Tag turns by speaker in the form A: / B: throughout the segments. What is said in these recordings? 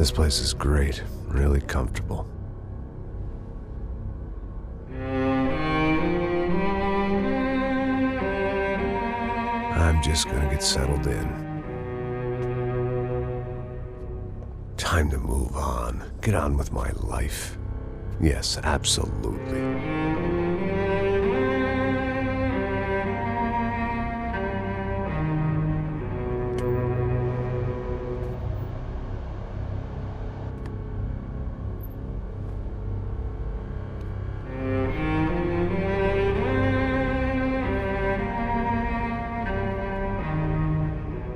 A: This place is great, really comfortable. I'm just gonna get settled in. Time to move on. Get on with my life. Yes, absolutely.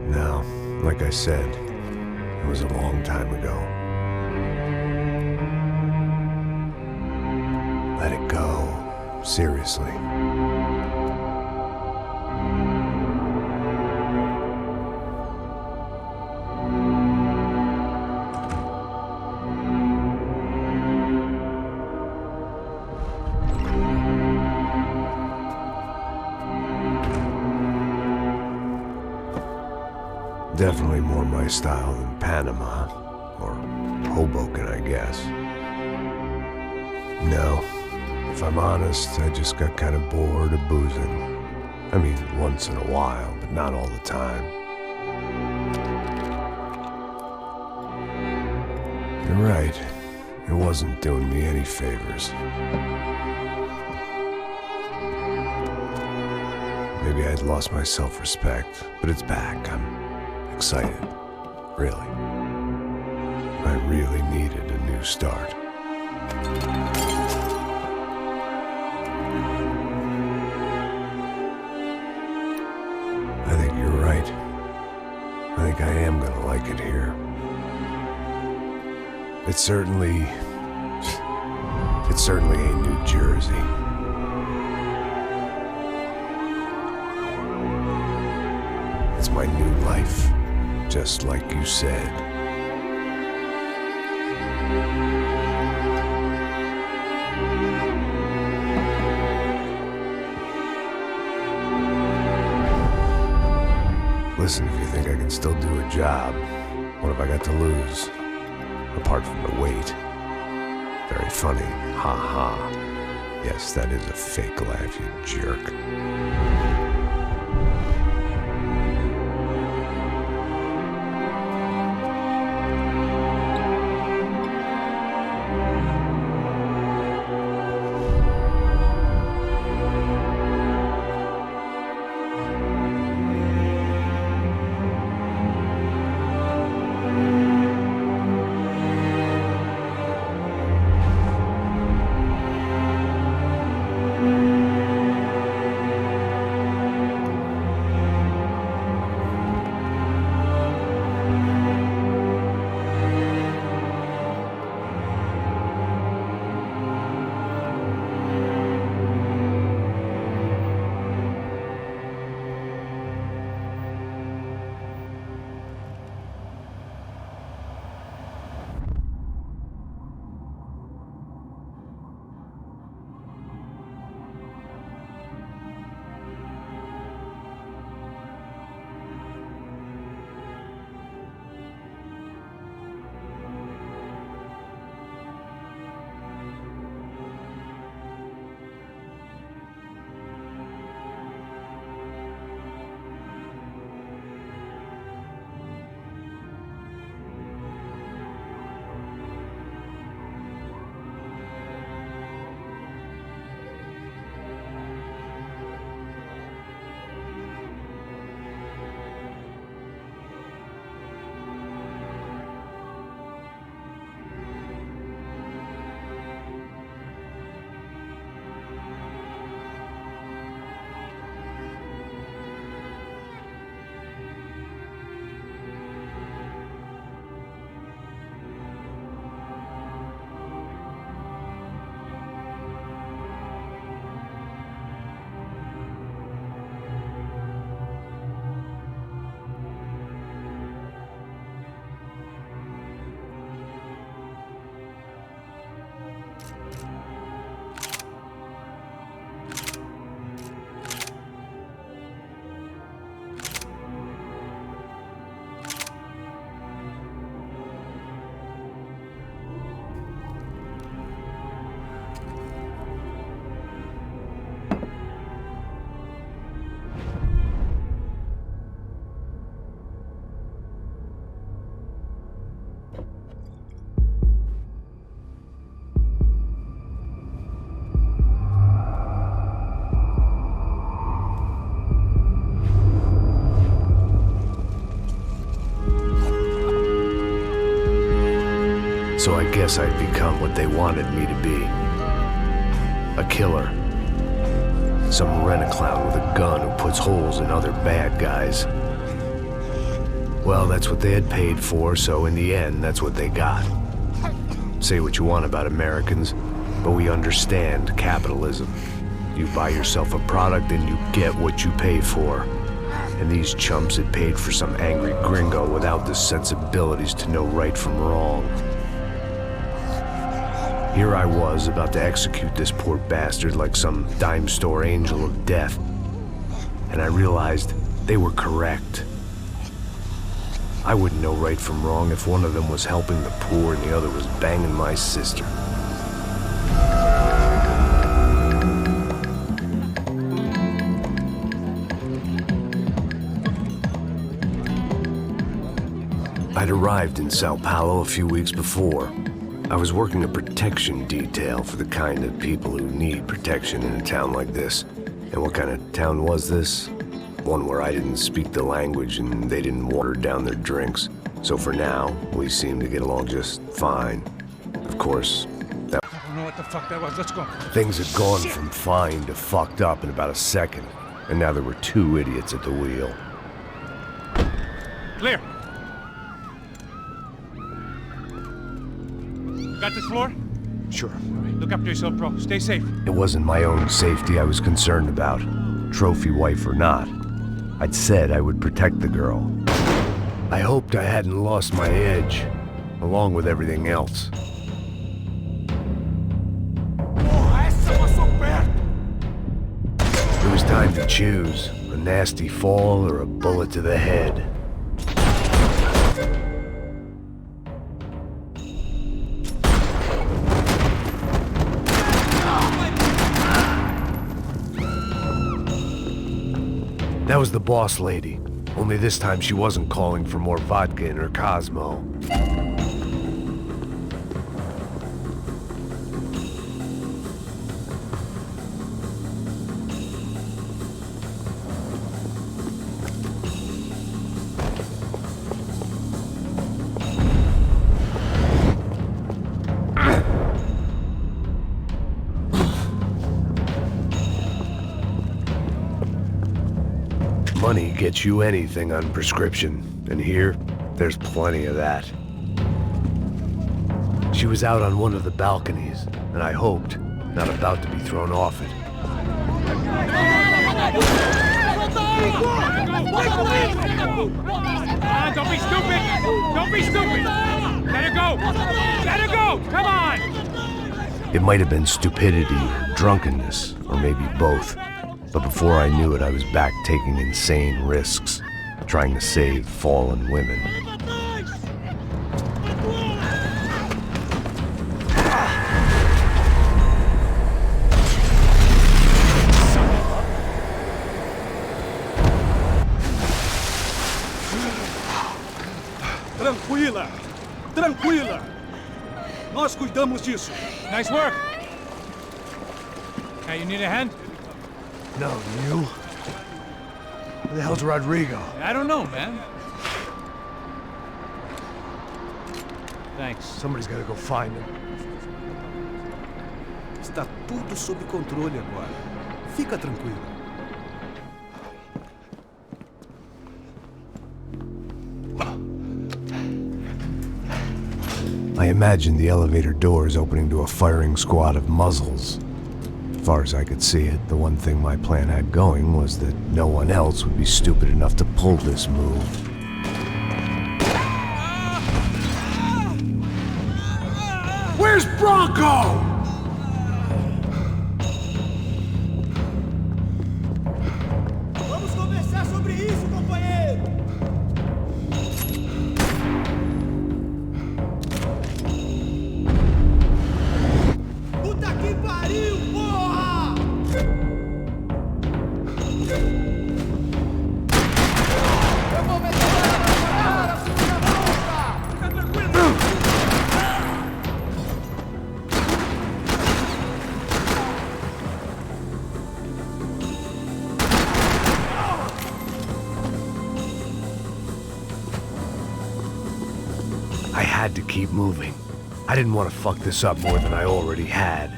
A: Now, like I said, it was a long time ago. Let it go. Seriously. Definitely more my style than Panama, or Hoboken, I guess. No, if I'm honest, I just got kind of bored of boozing. I mean, once in a while, but not all the time. You're right, it wasn't doing me any favors. Maybe I'd lost my self-respect, but it's back. I'm excited, really. I really needed a new start. I think you're right. I think I am gonna like it here. It certainly ain't New Jersey. It's my new life. Just like you said. Listen, if you think I can still do a job, what have I got to lose? Apart from the weight. Very funny. Ha ha. Yes, that is a fake laugh, you jerk. So I guess I'd become what they wanted me to be. A killer. Some rent-a-clown with a gun who puts holes in other bad guys. Well, that's what they had paid for, so in the end, that's what they got. Say what you want about Americans, but we understand capitalism. You buy yourself a product and you get what you pay for. And these chumps had paid for some angry gringo without the sensibilities to know right from wrong. Here I was, about to execute this poor bastard like some dime store angel of death. And I realized they were correct. I wouldn't know right from wrong if one of them was helping the poor and the other was banging my sister. I'd arrived in Sao Paulo a few weeks before. I was working a protection detail for the kind of people who need protection in a town like this. And what kind of town was this? One where I didn't speak the language and they didn't water down their drinks. So for now, we seemed to get along just fine. Of course,
B: I don't know what the fuck that was. Let's go.
A: things had gone from fine to fucked up in about a second. And now there were two idiots at the wheel.
B: Clear. Got this floor?
A: Sure.
B: Look after yourself, bro. Stay safe.
A: It wasn't my own safety I was concerned about, trophy wife or not. I'd said I would protect the girl. I hoped I hadn't lost my edge, along with everything else. It was time to choose, a nasty fall or a bullet to the head. That was the boss lady, only this time she wasn't calling for more vodka in her Cosmo. Money gets you anything on prescription, and here, there's plenty of that. She was out on one of the balconies, and I hoped, not about to be thrown off it.
B: Don't be stupid! Don't be stupid! Let her go! Let her go! Come on!
A: It might have been stupidity or drunkenness, or maybe both. But before I knew it, I was back taking insane risks, trying to save fallen women.
C: Tranquila! Tranquila! Nós cuidamos disso.
B: Nice work! Hey, you need a hand?
A: No, you? Where the hell's Rodrigo?
B: I don't know, man. Thanks.
A: Somebody's gotta go find him.
C: Está tudo sob controle agora. Fica tranquilo.
A: I imagined the elevator doors opening to a firing squad of muzzles. As far as I could see it, the one thing my plan had going was that no one else would be stupid enough to pull this move.
C: Where's Bronco? Vamos conversar sobre isso, companheiro. Puta que pariu, porra! Eu vou meter a cara, filha da puta! Fica tranquilo!
A: I had to keep moving. I didn't want to fuck this up more than I already had.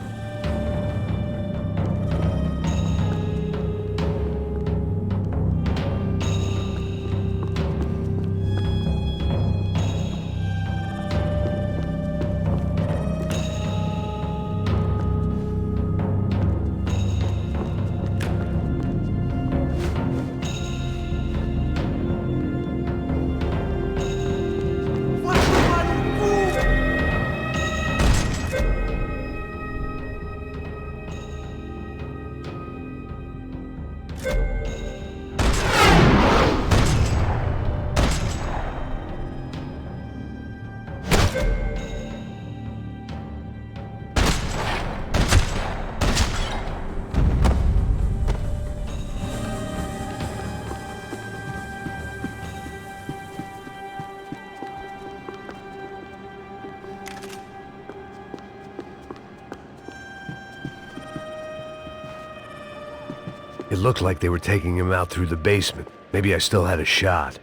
A: It looked like they were taking him out through the basement. Maybe I still had a shot.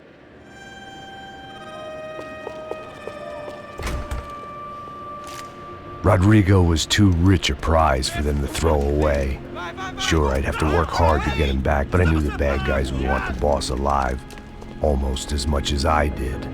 A: Rodrigo was too rich a prize for them to throw away. Sure, I'd have to work hard to get him back, but I knew the bad guys would want the boss alive, almost as much as I did.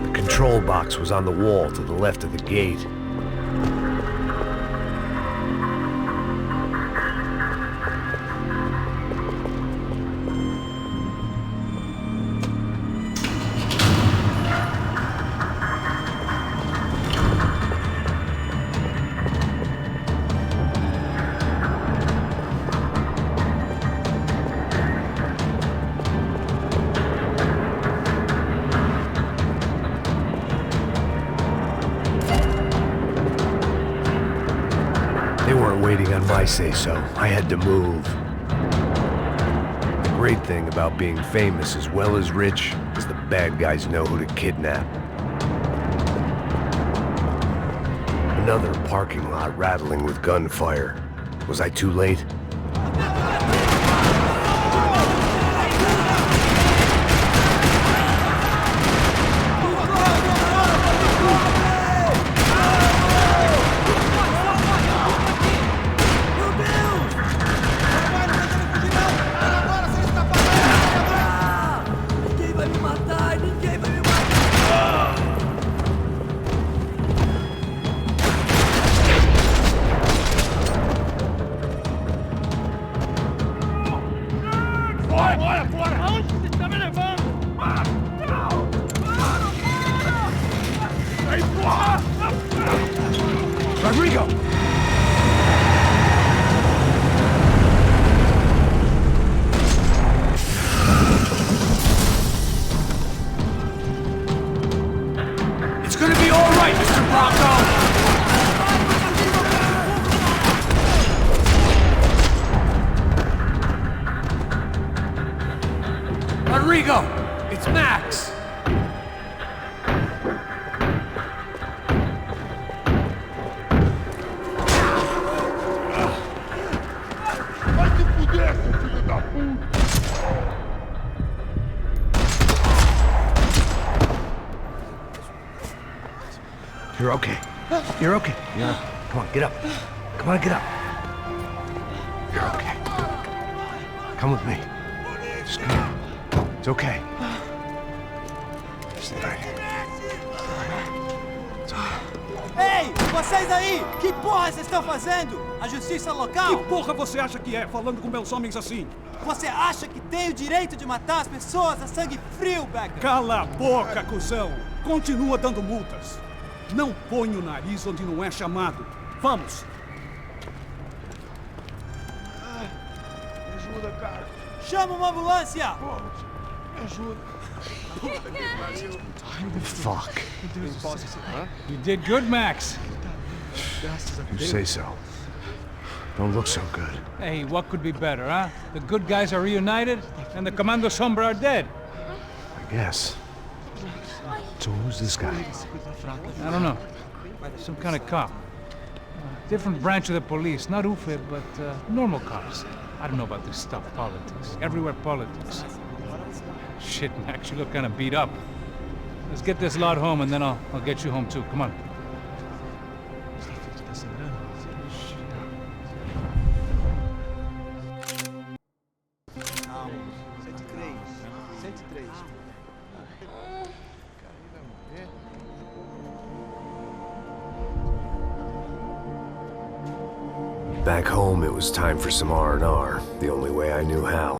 A: The control box was on the wall to the left of the gate. They weren't waiting on my say-so. I had to move. The great thing about being famous as well as rich is the bad guys know who to kidnap. Another parking lot rattling with gunfire. Was I too late? Rodrigo! It's gonna be all right, Mr. Bronco! Rodrigo! It's Max! You're okay. You're okay. Come on, get up. Come on, get up. You're okay. Come with me. Just come on. It's okay. Stay right here. It's okay.
D: Ei, vocês aí! Que porra vocês estão fazendo? A justiça local?
B: Que porra você acha que é, falando com meus homens assim?
D: Você acha que tem o direito de matar as pessoas a sangue frio, Becker?
B: Cala a boca, cuzão! Continua dando multas. Não põe o nariz onde não é chamado. Vamos!
C: ajuda, cara.
D: Chama uma ambulância!
C: Pô, me ajuda.
A: Fuck.
B: You did good, Max.
A: You say so. Don't look so good.
B: Hey, what could be better, huh? The good guys are reunited, and the Commando Sombra are dead.
A: I guess. So who's this guy?
B: I don't know. Some kind of cop. Different branch of the police. Not UFE, but normal cops. I don't know about this stuff, politics. Everywhere politics. Shit, Max, you look kind of beat up. Let's get this lot home, and then I'll get you home too. Come on.
A: Back home, it was time for some R&R, the only way I knew how.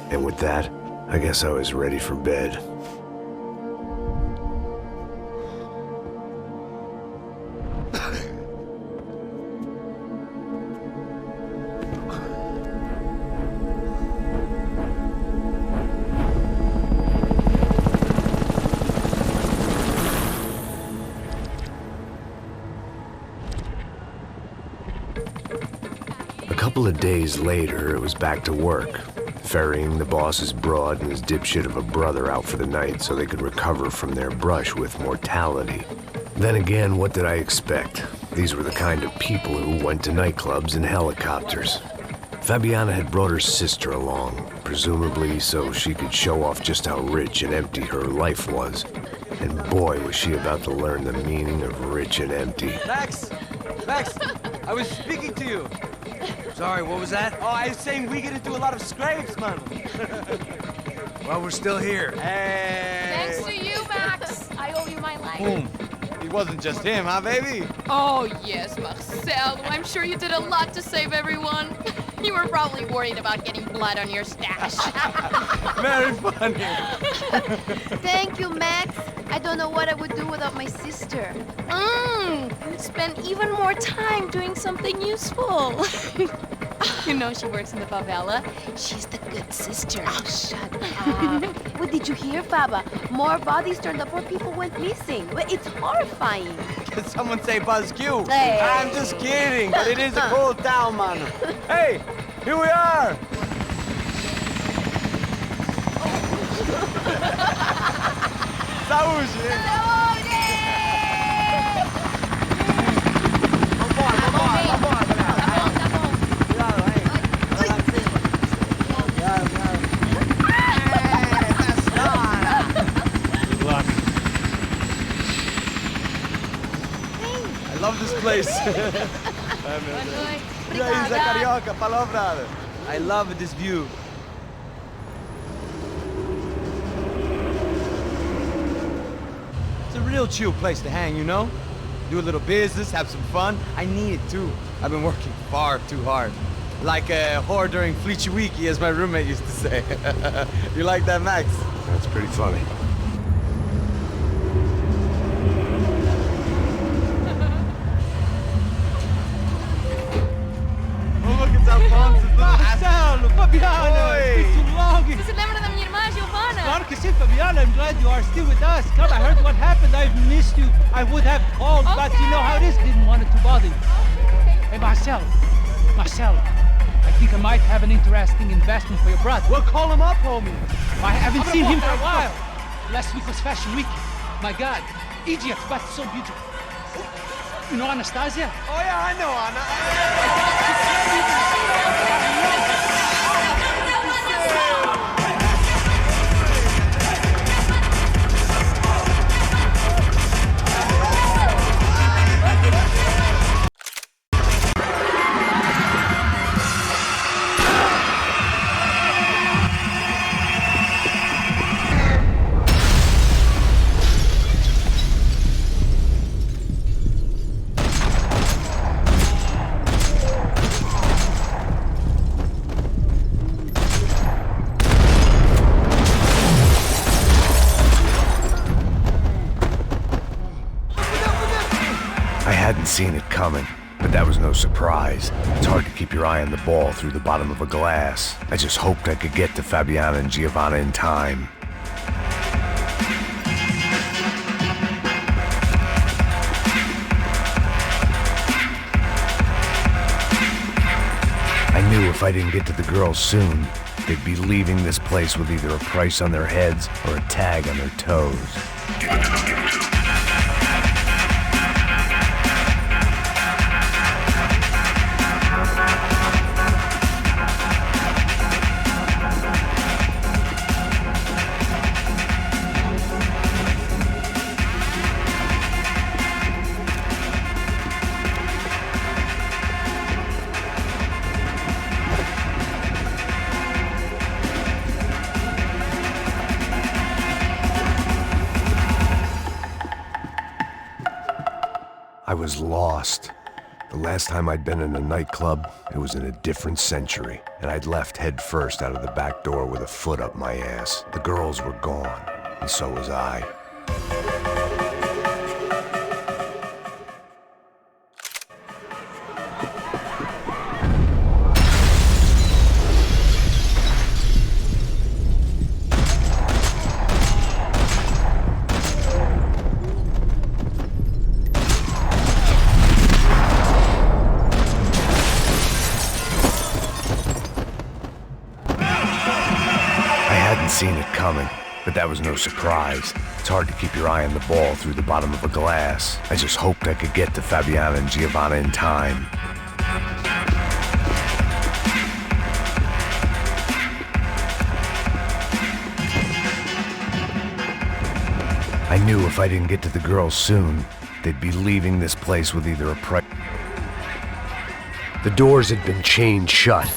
A: And with that, I guess I was ready for bed. A couple of days later, it was back to work. Ferrying the boss's broad and his dipshit of a brother out for the night so they could recover from their brush with mortality. Then again, what did I expect? These were the kind of people who went to nightclubs in helicopters. Fabiana had brought her sister along, presumably so she could show off just how rich and empty her life was. And boy, was she about to learn the meaning of rich and empty.
E: Max! Max! I was speaking to you!
F: Sorry, what was that?
E: Oh, I was saying we get into a lot of scrapes, man.
F: Well, we're still here.
E: Hey!
G: Thanks to you, Max. I owe you my life.
E: Boom. It wasn't just him, huh, baby?
G: Oh, yes, Marcel. I'm sure you did a lot to save everyone. You were probably worried about getting blood on your stash.
E: Very funny.
H: Thank you, Max. I don't know what I would do without my sister.
G: You'd spend even more time doing something useful. You know she works in the favela. She's the good sister.
H: Oh, shut up. What did you hear, Faba? More bodies turned up where people went missing. It's horrifying.
E: Did someone say Buzz Q?
H: Hey.
E: I'm just kidding, but it is a cool town, man. Hey, here we are. Saúde! I love this place. E aí, Zé Carioca, palavra. I love this view. It's a real chill place to hang, you know? Do a little business, have some fun. I need it too. I've been working far too hard. Like a whore during Fleechy Weeky, as my roommate used to say. You like that, Max?
A: That's pretty funny.
D: Marcelo, Fabiana, it's been too long.
G: Você se lembra da minha irmã, Giovanna?
D: Claro que sim, Fabiana. I'm glad you are still with us. Come, I heard what happened. I've missed you. I would have called, but you know how it is. Didn't want it to bother you. Hey, Marcelo, I think I might have an interesting investment for your brother.
E: Well, call him up, homie.
D: I haven't seen him for a while. Last week was Fashion Week. My God, Egypt, but so beautiful. You know Anastasia?
E: Oh yeah, I know Anna.
A: coming, but that was no surprise. It's hard to keep your eye on the ball through the bottom of a glass. I just hoped I could get to Fabiana and Giovanna in time. I knew if I didn't get to the girls soon, they'd be leaving this place with either a price on their heads or a tag on their toes. I was lost. The last time I'd been in a nightclub, it was in a different century, and I'd left head first out of the back door with a foot up my ass. The girls were gone, and so was I. Seen it coming, but that was no surprise. It's hard to keep your eye on the ball through the bottom of a glass. I just hoped I could get to Fabiana and Giovanna in time. I knew if I didn't get to the girls soon, they'd be leaving this place with either a price. The doors had been chained shut.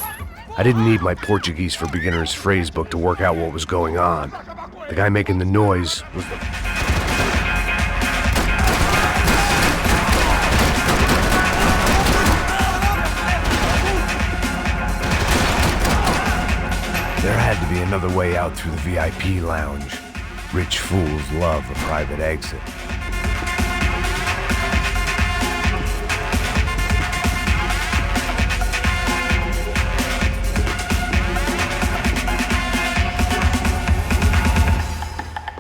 A: I didn't need my Portuguese for Beginners phrase book to work out what was going on. The guy making the noise was the... There had to be another way out through the VIP lounge. Rich fools love a private exit.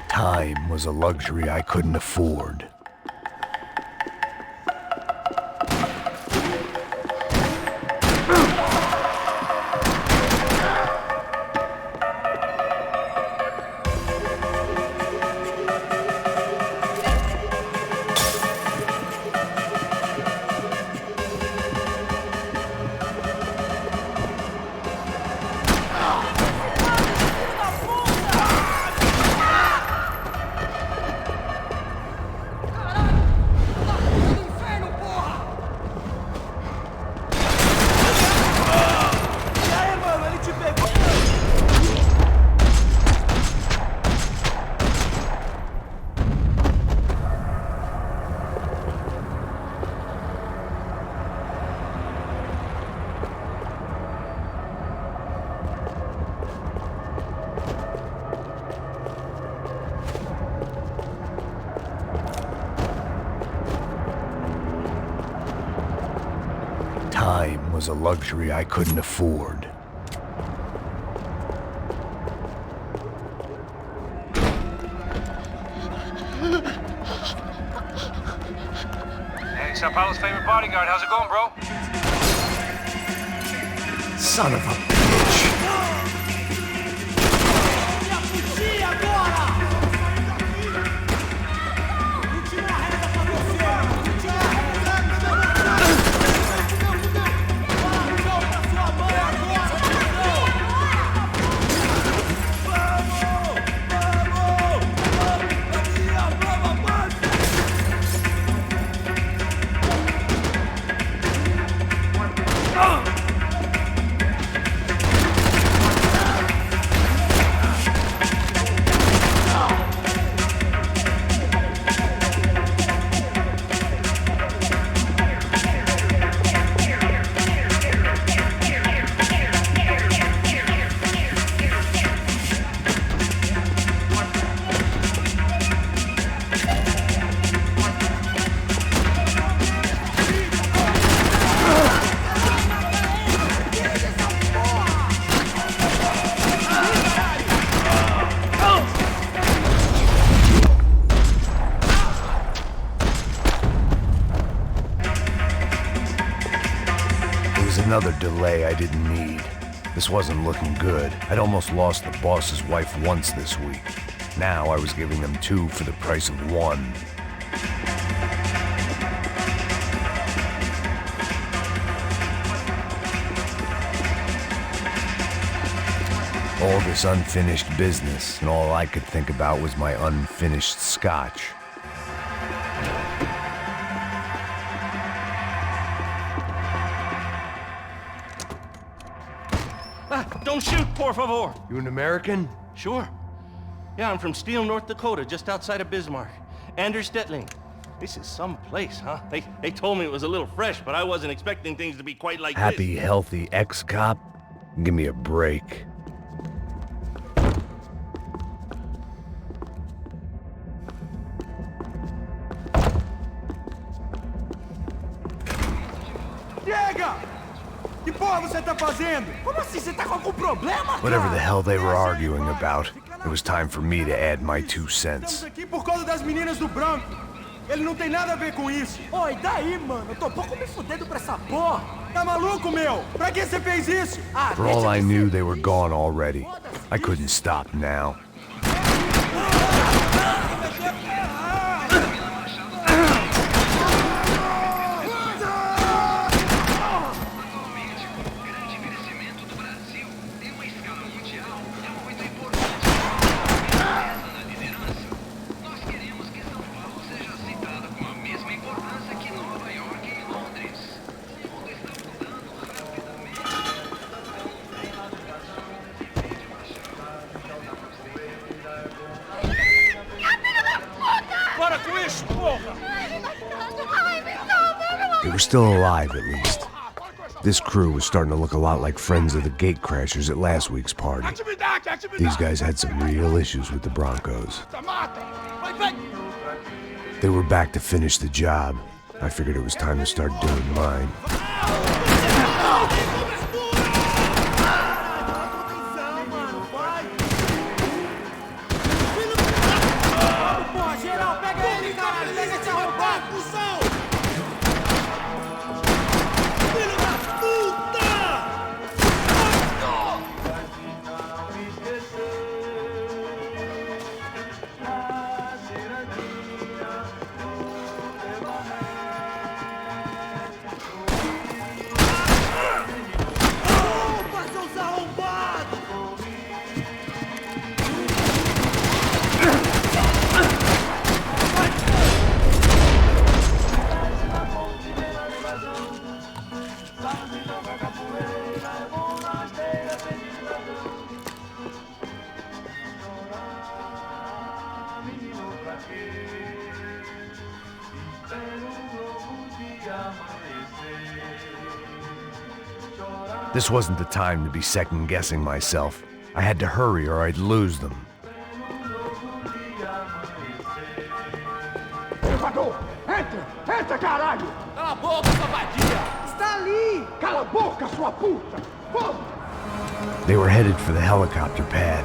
A: Time was a luxury I couldn't afford. Time was a luxury I couldn't afford.
B: Hey, Sao Paulo's favorite bodyguard. How's it going, bro?
A: Son of a bitch! was another delay I didn't need. This wasn't looking good. I'd almost lost the boss's wife once this week. Now I was giving them 2 for the price of 1. All this unfinished business, and all I could think about was my unfinished scotch.
I: Don't shoot, por favor.
F: You an American?
I: Sure. Yeah, I'm from Steele, North Dakota, just outside of Bismarck. Anders Stetling. This is some place, huh? They told me it was a little fresh, but I wasn't expecting things to be quite like
A: Happy,
I: this.
A: healthy ex-cop? Give me a break.
C: Chega! Que porra você tá fazendo? Como assim? Você tá com algum problema, cara?
A: Whatever the hell they were arguing about, it was time for me to add my 2 cents.
C: Estamos aqui por causa das meninas do branco. Ele não tem nada a ver com isso. Oi, daí, mano? Eu tô pouco me fudendo pra essa porra. Tá maluco, meu? Pra que você fez isso? Ah,
A: For all I knew, they were gone already. I couldn't stop now. They were still alive, at least. This crew was starting to look a lot like friends of the gatecrashers at last week's party. These guys had some real issues with the Broncos. They were back to finish the job. I figured it was time to start doing mine. This wasn't the time to be second-guessing myself. I had to hurry or I'd lose them.
C: Elevador! Entra! Entra, caralho! Cala a boca, sua vadia! Está ali! Cala a boca, sua puta! Vamos!
A: They were headed for the helicopter pad.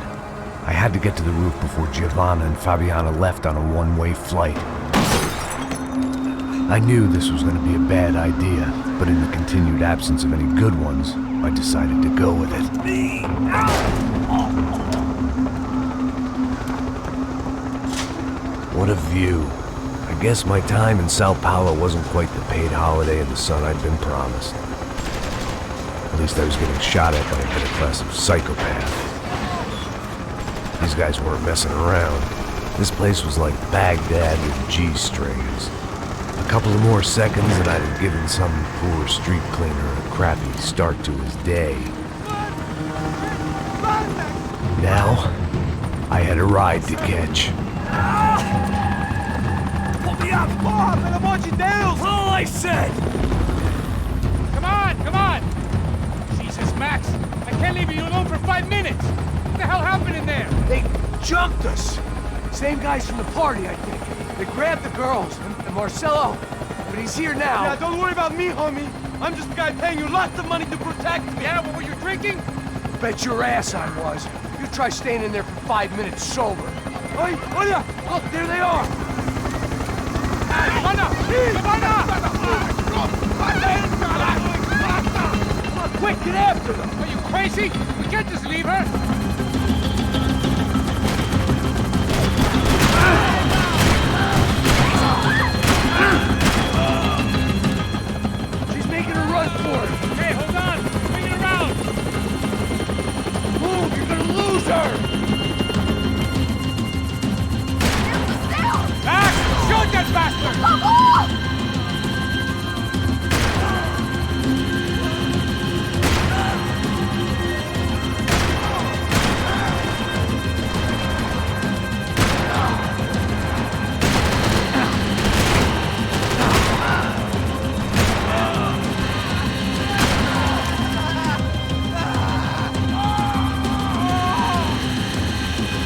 A: I had to get to the roof before Giovanna and Fabiana left on a one-way flight. I knew this was going to be a bad idea, but in the continued absence of any good ones, I decided to go with it. What a view. I guess my time in Sao Paulo wasn't quite the paid holiday in the sun I'd been promised. At least I was getting shot at by a better class of psychopath. These guys weren't messing around. This place was like Baghdad with G-strings. A couple of more seconds and I'd have given some poor street cleaner a crappy start to his day. Now, I had a ride to catch.
C: Pull me up, porra! Pelo amor de Deus!
A: All I said!
B: Come on, come on! Jesus, Max, I can't leave you alone for 5 minutes! What the hell happened in there?
F: They jumped us. Same guys from the party, I think. They grabbed the girls, and Marcelo, but he's here now.
C: Yeah, don't worry about me, homie. I'm just the guy paying you lots of money to protect me.
B: Yeah, what were you drinking?
F: Bet your ass I was. You try staying in there for 5 minutes sober.
C: Oi, olha!
F: Look, there they are.
B: Giovanna! Giovanna!
F: Get after them!
B: Are you crazy? We can't just leave her.
F: She's making a run for it!
B: Hey, hold on. Bring it around.
F: Move! You're gonna lose her!
B: Max, shoot that bastard!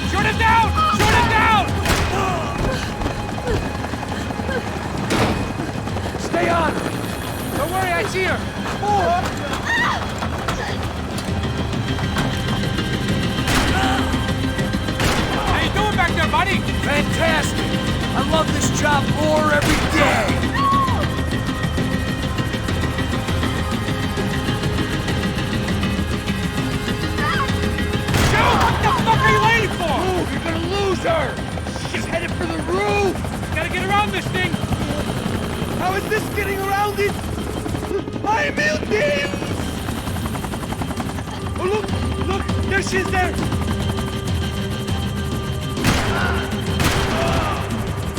B: Shoot him down! Shoot him down!
F: Stay on her!
B: Don't worry, I see her. How you doing back there, buddy?
F: Fantastic! I love this job more every day!
B: Shoot! What the fuck are you waiting for?
F: Move! You're gonna lose her! She's headed for the roof!
B: Gotta get around this thing.
C: How is this getting around it? Ai, meu Deus! Oh, look, there she is there.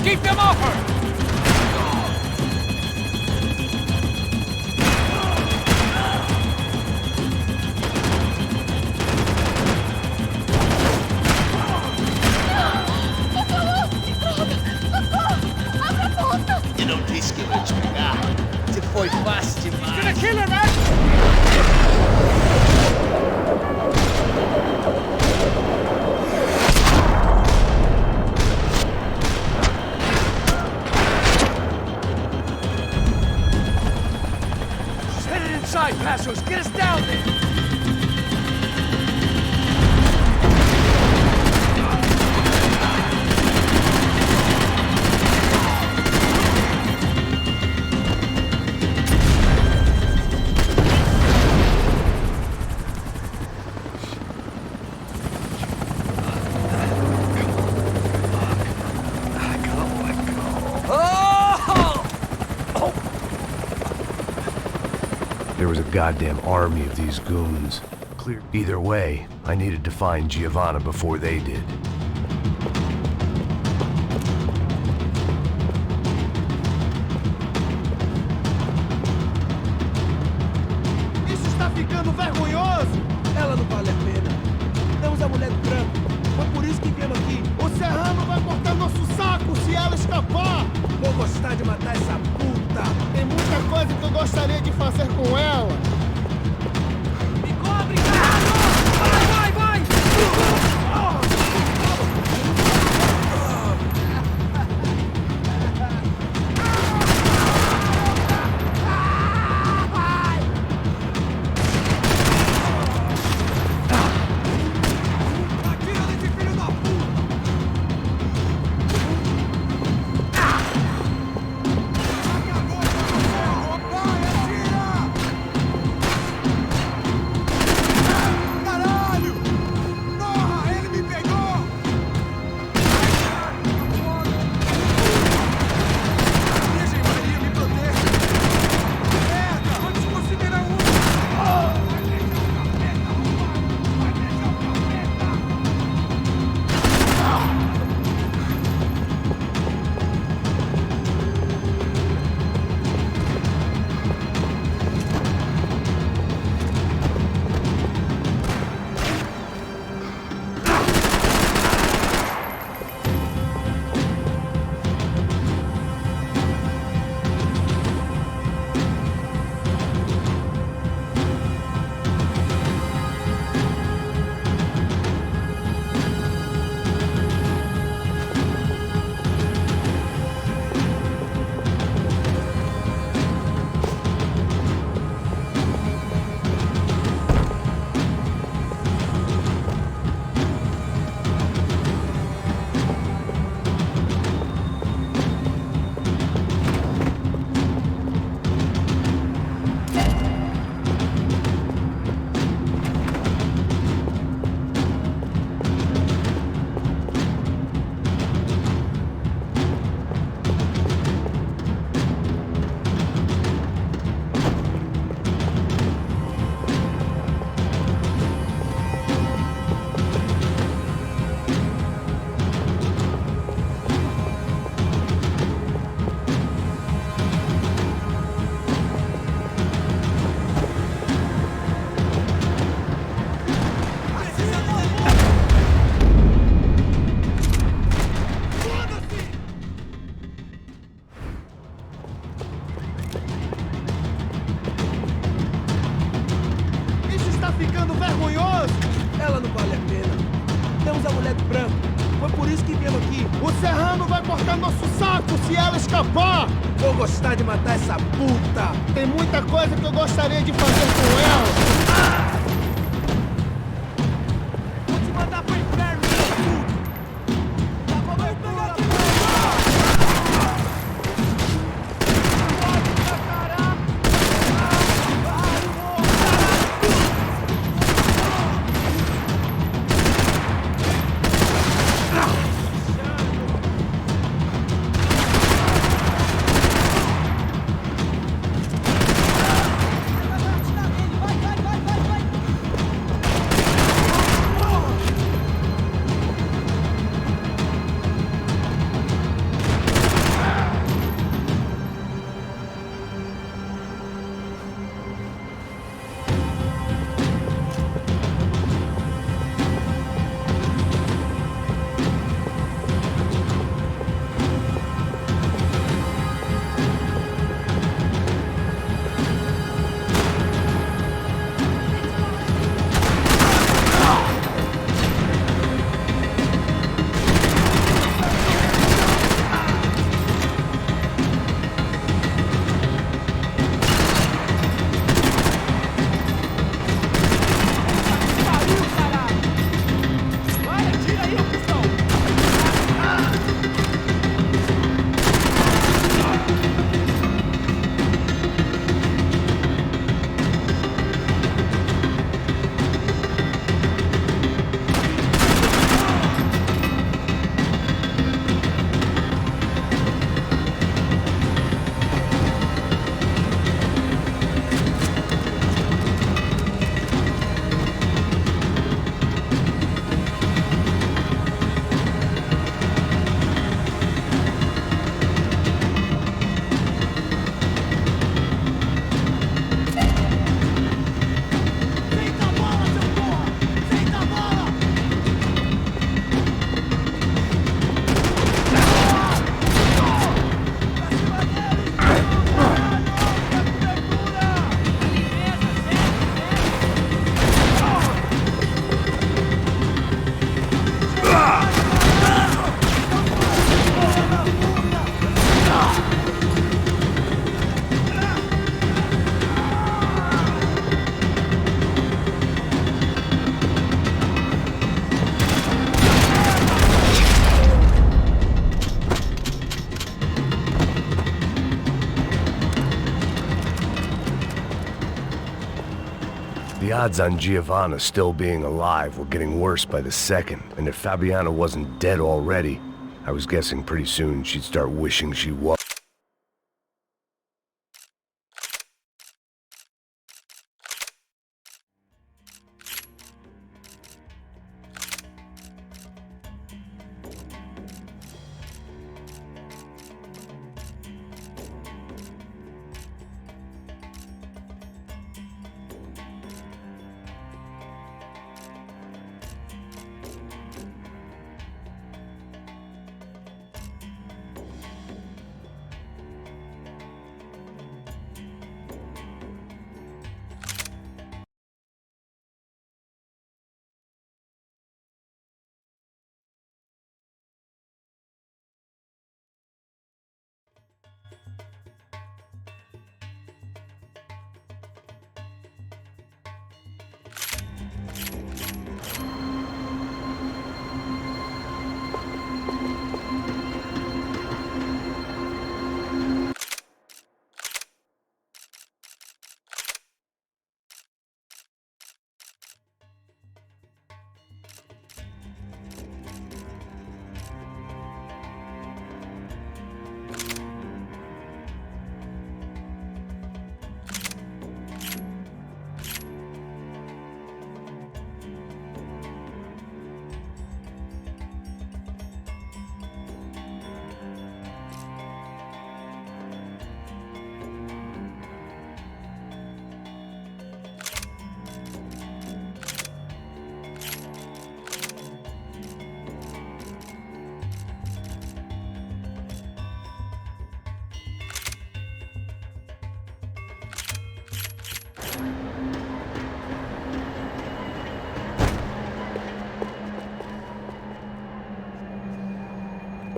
B: Keep them off her.
J: Eu não disse que eu ia te pegar. Você foi fácil demais.
B: He's gonna kill her, man.
F: She's headed inside, Passos! Get us down there!
A: There was a goddamn army of these goons. Clear. Either way, I needed to find Giovanna before they did.
C: Isso está ficando vergonhoso. Ela não vale a pena. Temos a mulher do branco. Foi por isso que viemos aqui. O Serrano vai cortar nosso saco se ela escapar. Vou gostar de matar essa puta. Tem muita coisa que eu gostaria de fazer com ela.
F: Me cobre, caralho! Vai!
C: Atira nesse filho da puta! Vai, atira! está ficando vergonhoso. Ela não vale a pena. Temos a mulher de branco. Foi por isso que viemos aqui. O serrano vai cortar nosso saco se ela escapar. Vou gostar de matar essa puta. Tem muita coisa que eu gostaria de fazer com ela. Vou te mandar pro inferno, seu puto. Tá bom, vai pegar aqui.
A: The odds on Giovanna still being alive were getting worse by the second, and if Fabiana wasn't dead already, I was guessing pretty soon she'd start wishing she was.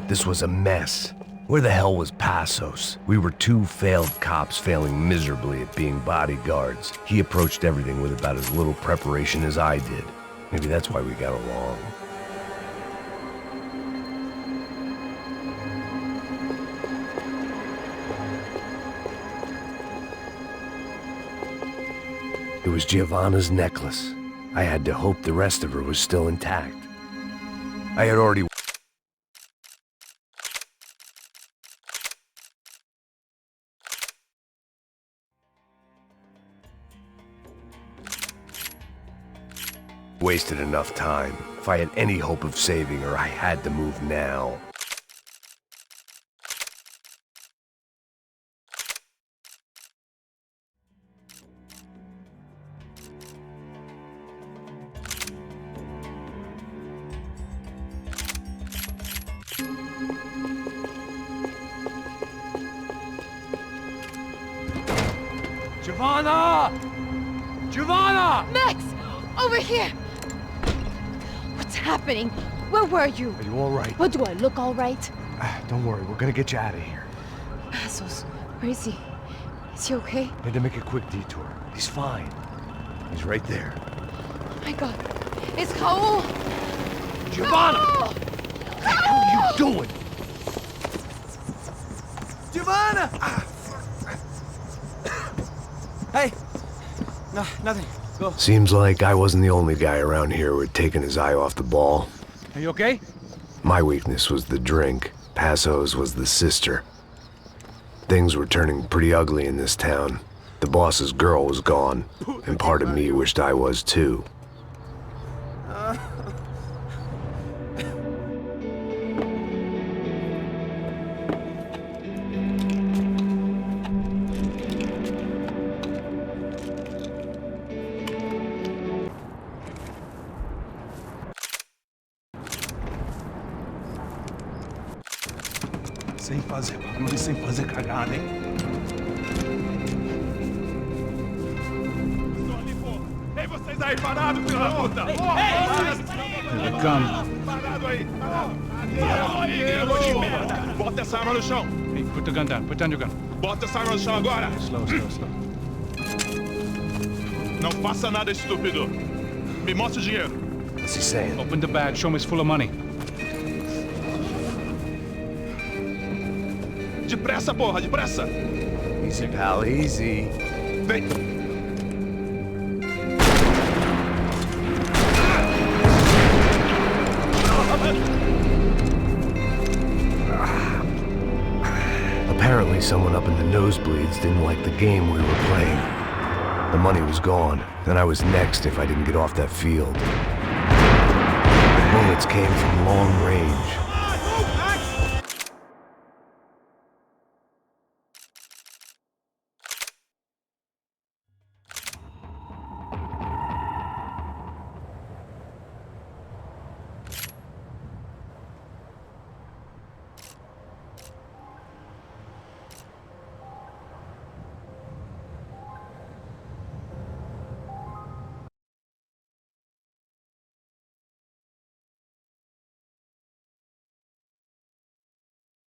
A: This was a mess. Where the hell was Passos? We were two failed cops failing miserably at being bodyguards. He approached everything with about as little preparation as I did. Maybe that's why we got along. It was Giovanna's necklace. I had to hope the rest of her was still intact. I had already wasted enough time. If I had any hope of saving her, I had to move now.
F: Giovanna! Giovanna!
H: Max! Over here! What's happening? Where were you?
F: Are you all right?
H: What, do I look all right?
F: Don't worry, we're gonna get you out of here.
H: Passos, where is he? Is he okay?
F: Had to make a quick detour. He's fine. He's right there.
H: Oh my God. It's Raul!
F: Giovanna!
H: Raul!
F: What the hell are you doing?
E: Giovanna! Hey! No, nothing. Go.
A: Seems like I wasn't the only guy around here who had taken his eye off the ball.
B: Are you okay?
A: My weakness was the drink. Passos was the sister. Things were turning pretty ugly in this town. The boss's girl was gone, and part of me wished I was too.
C: Sem fazer cagada, hein? Ei, vocês aí parados, filho da puta!
B: The gun.
C: Parado aí! De merda! Bota essa arma no chão!
B: Hey, put the gun down. Put down your gun.
C: Bota essa arma no chão agora!
B: Slow, slow, slow.
C: Não faça nada, estúpido! Me mostre o dinheiro!
A: What's he saying?
B: Open the bag. Show me it's full of money.
C: Depressa, porra, depressa!
A: Easy, pal, easy.
C: Vem!
A: Apparently someone up in the nosebleeds didn't like the game we were playing. The money was gone, and I was next if I didn't get off that field. The bullets came from long range.